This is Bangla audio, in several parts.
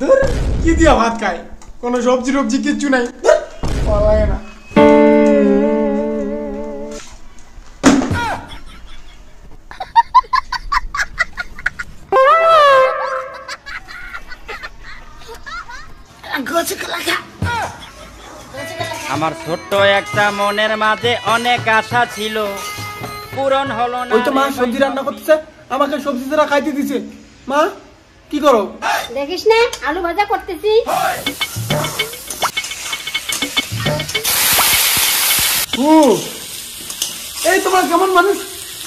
ধর কি দিয়া ভাত খায়, কোনো সবজি টবজি কিচ্ছু নাই, ভালো লাগে না। আমার ছোট্ট একটা মনের মাঝে অনেক আশা ছিল, পূরণ হলো না। ওই তো মা সবজি রান্না করতেছে, আমাকে সবজি ছাড়া খাইতে দিছে। মা কি করো? দেখিস না আলু ভাজা করতেছি। এই তোমার কেমন মানুষ,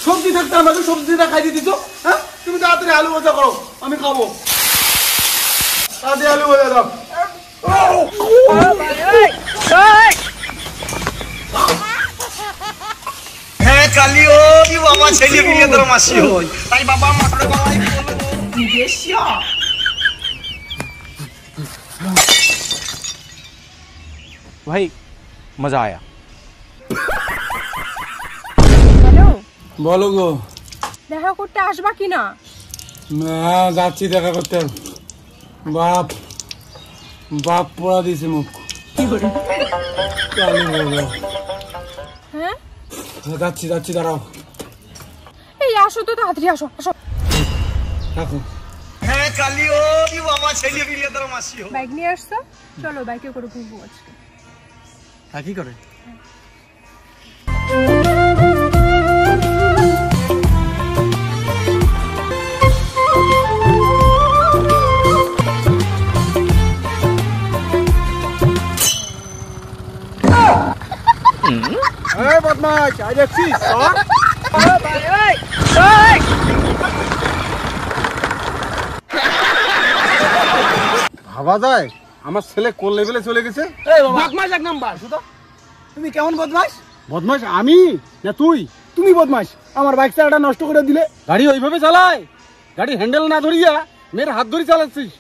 সবজি থাকতে আমাকে সবজিটা খাইতে দিছো? হ্যাঁ, তুমি তাড়াতাড়ি আলু ভাজা করো, আমি খাবো। তাড়াতাড়ি আলু ভাজা দাও। হ্যাঁ কালি ও কি বাবা ছেলে বিয়ে তোর মাসি হই, তাই বাবা মটর বাবাই বলবো বিদেশিয়া। ভাই মজা আয়া। হ্যালো, বলো গো। দেখা করতে আসবা কিনা? না যাচ্ছি দেখা করতে। বাপ বাপ পড়া দিছে মুখ। হ্যাঁ যাচ্ছি যাচ্ছি, দাঁড়াও। এই আসো তো, তাড়াতাড়ি আসো আসো। রাখো। হ্যাঁ কালি ও কি বাবা ছেলে বিয়ে তোর মাসি হই। বাইক নিয়ে আসছো, চলো বাইকে করে ঘুরবো আজকে। হ্যাঁ কি করে? এই বদমাশ, আই দেখছিস? ভাবা যায় আমার ছেলে কোন লেভেলে চলে গেছে। বদমাশ এক নাম্বার। শুধু তুমি কেমন বদমাশ? বদমাশ আমি না তুই? তুমি বদমাশ, আমার বাইক চালাটা নষ্ট করে দিলে। গাড়ি ওইভাবে চালায়, গাড়ি হ্যান্ডেল না ধরিয়া মেয়ের হাত ধরে চালাচ্ছিস।